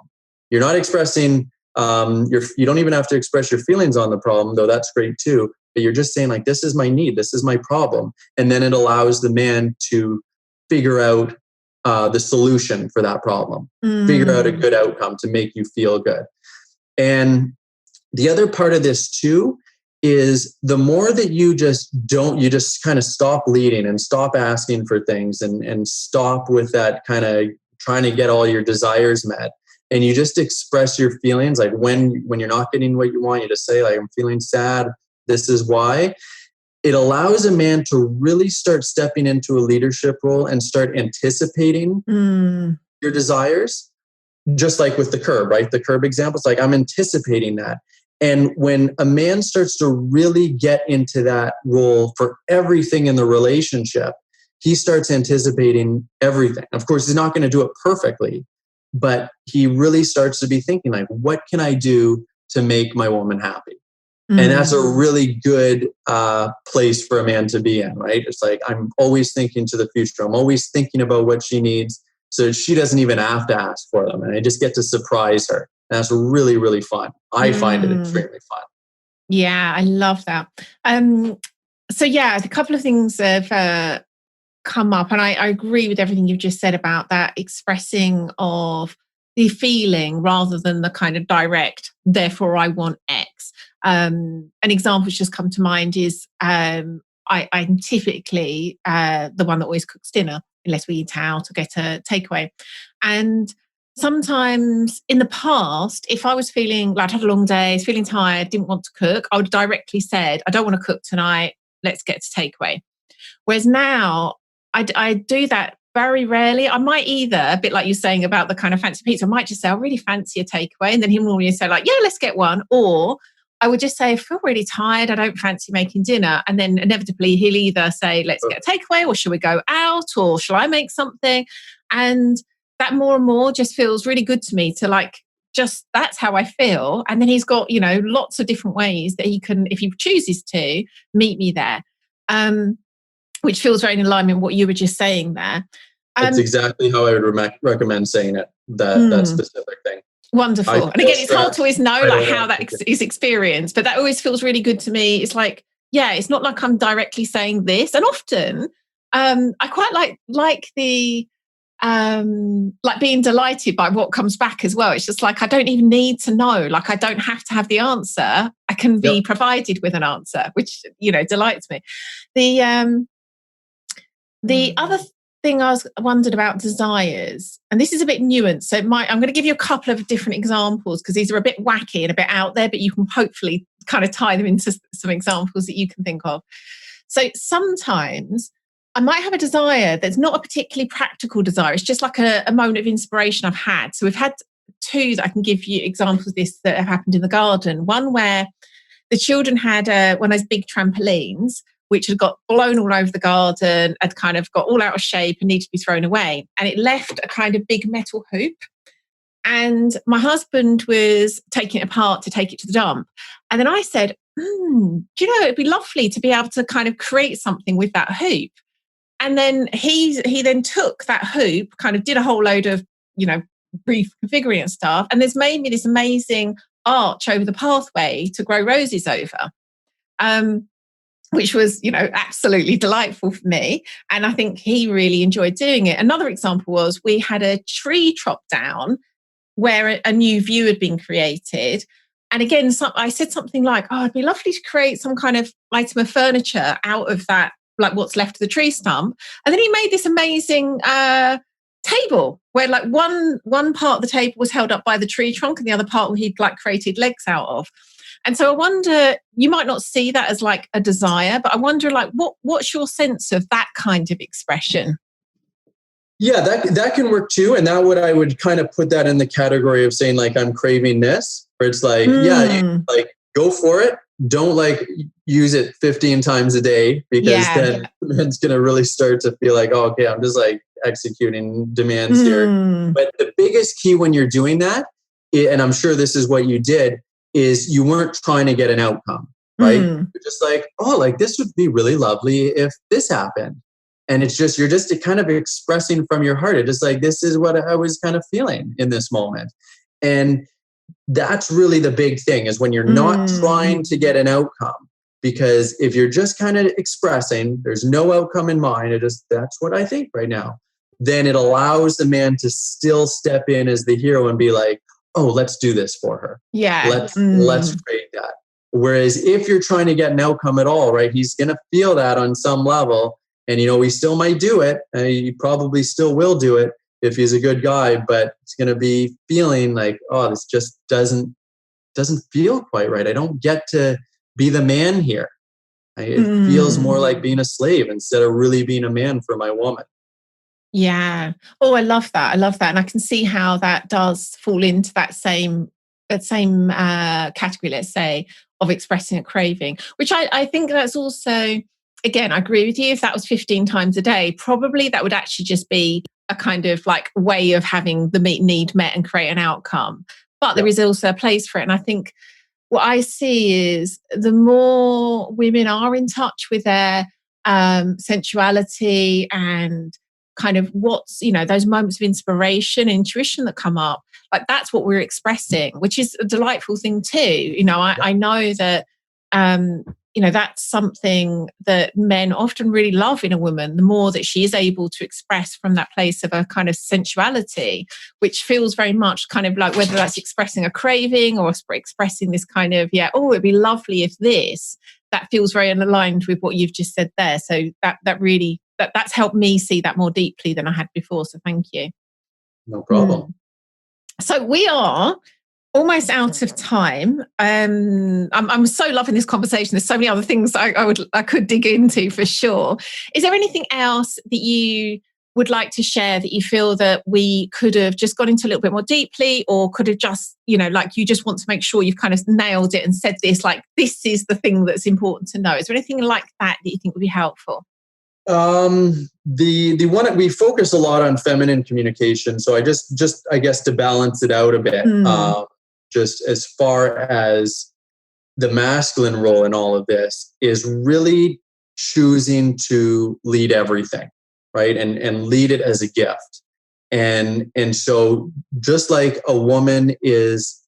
You're not expressing, you don't even have to express your feelings on the problem, though that's great too. But you're just saying like, this is my need. This is my problem. And then it allows the man to figure out the solution for that problem, figure out a good outcome to make you feel good. And the other part of this too is the more that you just kind of stop leading and stop asking for things and stop with that kind of trying to get all your desires met. And you just express your feelings. Like when you're not getting what you want, you just say like, I'm feeling sad. This is why. It allows a man to really start stepping into a leadership role and start anticipating your desires. Just like with the curb, right? The curb example, it's like, I'm anticipating that. And when a man starts to really get into that role for everything in the relationship, he starts anticipating everything. Of course, he's not going to do it perfectly, but he really starts to be thinking like, what can I do to make my woman happy? And that's a really good place for a man to be in, right? It's like, I'm always thinking to the future. I'm always thinking about what she needs, so she doesn't even have to ask for them. And I just get to surprise her. And that's really, really fun. I find it extremely fun. Yeah, I love that. So yeah, a couple of things have come up, and I agree with everything you've just said about that expressing of the feeling rather than the kind of direct, therefore I want X. An example that's just come to mind is I'm typically the one that always cooks dinner, unless we eat out or get a takeaway. And sometimes in the past, if I was feeling like I'd had a long day, feeling tired, didn't want to cook, I would directly said, I don't want to cook tonight, let's get to takeaway. Whereas now I do that very rarely. I might either, a bit like you're saying about the kind of fancy pizza, I might just say, I really fancy a takeaway. And then he'll normally say like, yeah, let's get one. Or I would just say, I feel really tired, I don't fancy making dinner. And then inevitably he'll either say, let's get a takeaway, or shall we go out, or shall I make something? And that more and more just feels really good to me to like that's how I feel. And then he's got, lots of different ways that he can, if he chooses to, meet me there. Which feels very in alignment with what you were just saying there. That's exactly how I would recommend saying it, that specific thing. Wonderful. And again, it's hard to always know like how that is experienced, but that always feels really good to me. It's like, yeah, it's not like I'm directly saying this. And often I quite like the like being delighted by what comes back as well. It's just like, I don't even need to know. Like, I don't have to have the answer. I can be provided with an answer, which, delights me. The other thing I wondered about desires, and this is a bit nuanced. So I'm going to give you a couple of different examples because these are a bit wacky and a bit out there, but you can hopefully kind of tie them into some examples that you can think of. So sometimes I might have a desire that's not a particularly practical desire. It's just like a moment of inspiration I've had. So we've had two that I can give you examples of this that have happened in the garden. One where the children had one of those big trampolines, which had got blown all over the garden, had kind of got all out of shape and needed to be thrown away. And it left a kind of big metal hoop. And my husband was taking it apart to take it to the dump. And then I said, do you know, it'd be lovely to be able to kind of create something with that hoop. And then he then took that hoop, kind of did a whole load of, reconfiguring and stuff. And there's made me this amazing arch over the pathway to grow roses over. Which was, absolutely delightful for me. And I think he really enjoyed doing it. Another example was we had a tree chop down where a new view had been created. And again, I said something like, it'd be lovely to create some kind of item of furniture out of that, like what's left of the tree stump. And then he made this amazing table where like one part of the table was held up by the tree trunk and the other part he'd like created legs out of. And so I wonder, you might not see that as like a desire, but I wonder like what's your sense of that kind of expression? Yeah, that can work too. And I would kind of put that in the category of saying like, I'm craving this, where it's like, like go for it. Don't like use it 15 times a day because then it's going to really start to feel like, oh, okay, I'm just like executing demands here. But the biggest key when you're doing that, and I'm sure this is what you did, is you weren't trying to get an outcome, right? You're just like, oh, like this would be really lovely if this happened. And it's just, you're just kind of expressing from your heart. It's just like, this is what I was kind of feeling in this moment. And that's really the big thing is when you're not trying to get an outcome, because if you're just kind of expressing, there's no outcome in mind. That's what I think right now. Then it allows the man to still step in as the hero and be like, oh, let's do this for her. Yeah. Let's create that. Whereas if you're trying to get an outcome at all, right, he's going to feel that on some level. And, he still might do it. And he probably still will do it if he's a good guy, but it's going to be feeling like, oh, this just doesn't feel quite right. I don't get to be the man here. It feels more like being a slave instead of really being a man for my woman. Yeah. Oh, I love that. And I can see how that does fall into that same category, let's say, of expressing a craving, which I think that's also, again, I agree with you. If that was 15 times a day, probably that would actually just be a kind of like way of having the need met and create an outcome. But there is also a place for it. And I think what I see is the more women are in touch with their sensuality and kind of what's, those moments of inspiration, intuition that come up, like that's what we're expressing, which is a delightful thing too. I know that, that's something that men often really love in a woman, the more that she is able to express from that place of a kind of sensuality, which feels very much kind of like whether that's expressing a craving or expressing this kind of, it'd be lovely if this, that feels very aligned with what you've just said there. So that really, that's helped me see that more deeply than I had before. So thank you. No problem. So we are almost out of time. I'm so loving this conversation. There's so many other things I could dig into for sure. Is there anything else that you would like to share that you feel that we could have just got into a little bit more deeply, or could have just, like you just want to make sure you've kind of nailed it and said this, like this is the thing that's important to know? Is there anything like that you think would be helpful? The one that we focus a lot on feminine communication. So I guess to balance it out a bit, just as far as the masculine role in all of this is really choosing to lead everything, right? And lead it as a gift. And so just like a woman is,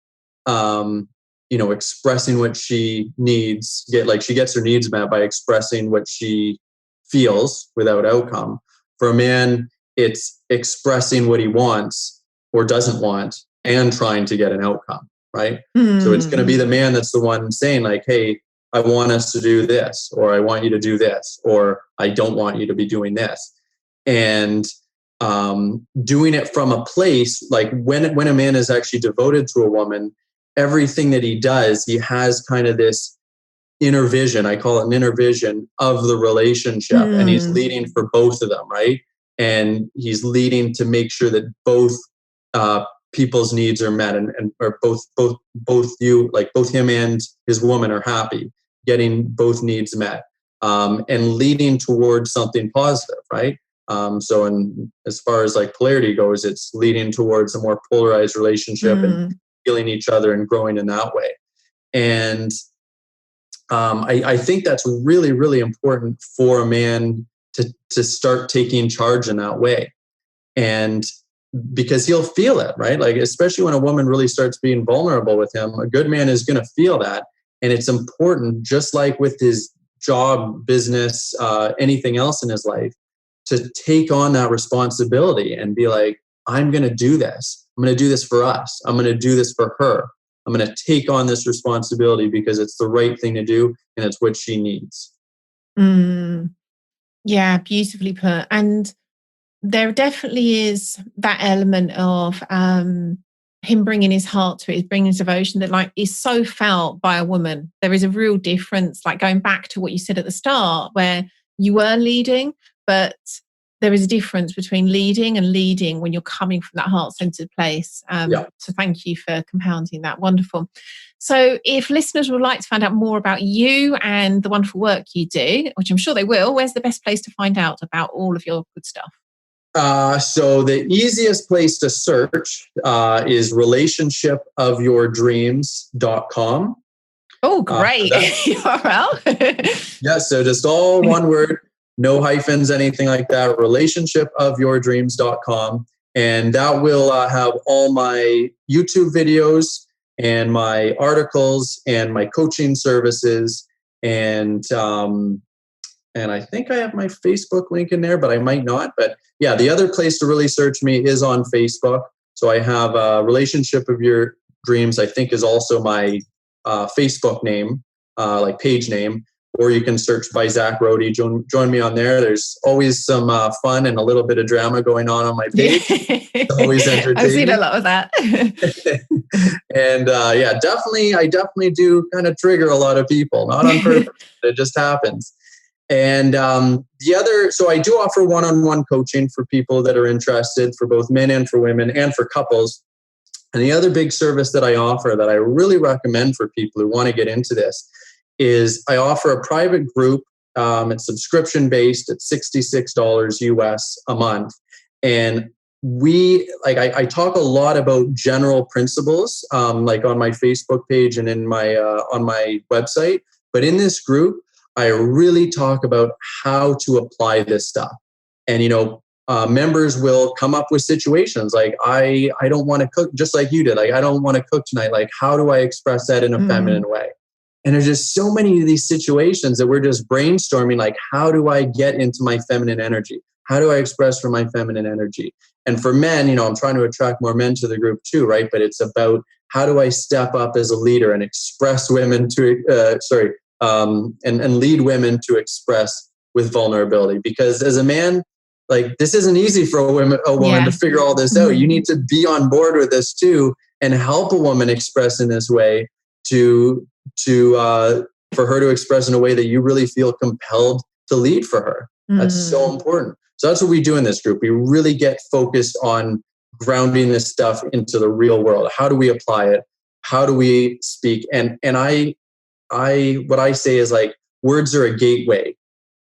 expressing what she needs, she gets her needs met by expressing what she feels without outcome. For a man, it's expressing what he wants or doesn't want and trying to get an outcome, right? So it's going to be the man that's the one saying like, hey, I want us to do this, or I want you to do this, or I don't want you to be doing this. And doing it from a place like when a man is actually devoted to a woman, everything that he does, he has kind of this inner vision. I call it an inner vision of the relationship, and he's leading for both of them, right? And he's leading to make sure that both people's needs are met, and or both him and his woman are happy, getting both needs met, and leading towards something positive, right? So as far as like polarity goes, it's leading towards a more polarized relationship and healing each other and growing in that way. And I think that's really, really important for a man to start taking charge in that way. And because he'll feel it, right? Like, especially when a woman really starts being vulnerable with him, a good man is going to feel that. And it's important, just like with his job, business, anything else in his life, to take on that responsibility and be like, I'm going to do this. I'm going to do this for us. I'm going to do this for her. I'm going to take on this responsibility because it's the right thing to do and it's what she needs. Yeah, beautifully put. And there definitely is that element of him bringing his heart to it, bringing his devotion that like is so felt by a woman. There is a real difference, like going back to what you said at the start, where you were leading, but there is a difference between leading and leading when you're coming from that heart-centered place. So thank you for compounding that. Wonderful. So if listeners would like to find out more about you and the wonderful work you do, which I'm sure they will, where's the best place to find out about all of your good stuff? So the easiest place to search is relationshipofyourdreams.com. Oh, great. URL. Yeah, so just all one word, no hyphens, anything like that, relationshipofyourdreams.com. And that will have all my YouTube videos and my articles and my coaching services. And I think I have my Facebook link in there, but I might not. But yeah, the other place to really search me is on Facebook. So I have a Relationship of Your Dreams, I think is also my Facebook name, like page name. Or you can search by Zak Roedde. Join me on there. There's always some fun and a little bit of drama going on my page. It's always entertaining. I've seen a lot of that. And I definitely do kind of trigger a lot of people, not on purpose. It just happens. And so I do offer one-on-one coaching for people that are interested, for both men and for women and for couples. And the other big service that I offer that I really recommend for people who want to get into this is I offer a private group. It's subscription-based at $66 US a month. And I talk a lot about general principles, like on my Facebook page and in my on my website. But in this group, I really talk about how to apply this stuff. And, members will come up with situations like, I don't want to cook, just like you did. Like, I don't want to cook tonight. Like, how do I express that in a feminine way? And there's just so many of these situations that we're just brainstorming, like, how do I get into my feminine energy? How do I express from my feminine energy? And for men, I'm trying to attract more men to the group too, right? But it's about how do I step up as a leader and express women to, and lead women to express with vulnerability. Because as a man, like, this isn't easy for a woman to figure all this out. You need to be on board with this too and help a woman express in this way for her to express in a way that you really feel compelled to lead for her. That's so important. So that's what we do in this group. We really get focused on grounding this stuff into the real world. How do we apply it? How do we speak? And what I say is, like, words are a gateway.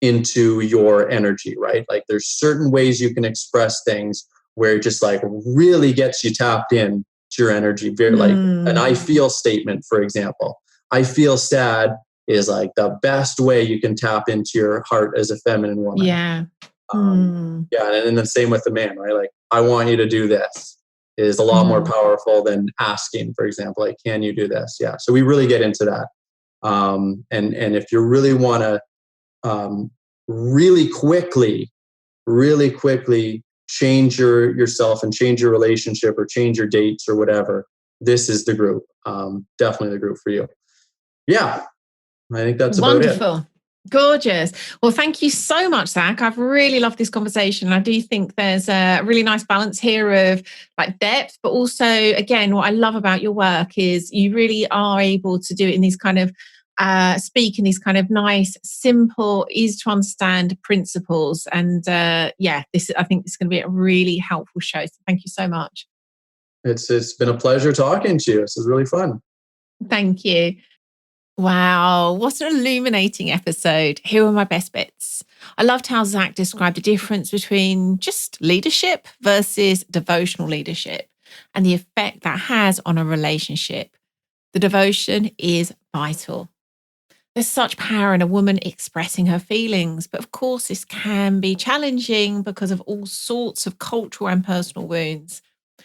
into your energy, right? Like there's certain ways you can express things where it just like really gets you tapped in to your energy. Very like an I feel statement, for example. I feel sad is like the best way you can tap into your heart as a feminine woman. Yeah. Yeah. And then the same with the man, right? Like, I want you to do this is a lot more powerful than asking, for example, like, can you do this? Yeah. So we really get into that. And if you really want to really quickly change yourself and change your relationship or change your dates or whatever, this is the group. Definitely the group for you. Yeah. I think that's wonderful. About it. Gorgeous. Well, thank you so much, Zak. I've really loved this conversation. I do think there's a really nice balance here of like depth, but also, again, what I love about your work is you really are able to do it in these kind of speak in these kind of nice, simple, easy to understand principles. And I think this is going to be a really helpful show. So thank you so much. It's been a pleasure talking to you. This is really fun. Thank you. Wow, what an illuminating episode. Here are my best bits. I loved how Zak described the difference between just leadership versus devotional leadership and the effect that has on a relationship. The devotion is vital. There's such power in a woman expressing her feelings, but of course this can be challenging because of all sorts of cultural and personal wounds.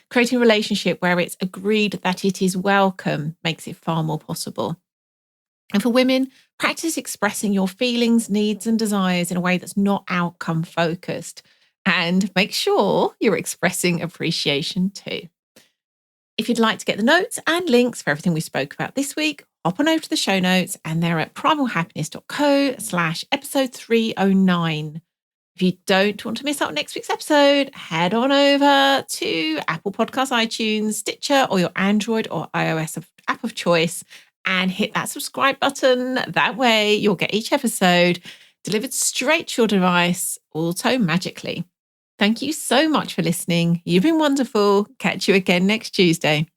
Creating a relationship where it's agreed that it is welcome makes it far more possible. And for women, practice expressing your feelings, needs, and desires in a way that's not outcome focused. And make sure you're expressing appreciation too. If you'd like to get the notes and links for everything we spoke about this week, hop on over to the show notes, and they're at primalhappiness.co/episode 309. If you don't want to miss out on next week's episode, head on over to Apple Podcasts, iTunes, Stitcher, or your Android or iOS app of choice, and hit that subscribe button. That way you'll get each episode delivered straight to your device auto magically. Thank you so much for listening. You've been wonderful. Catch you again next Tuesday.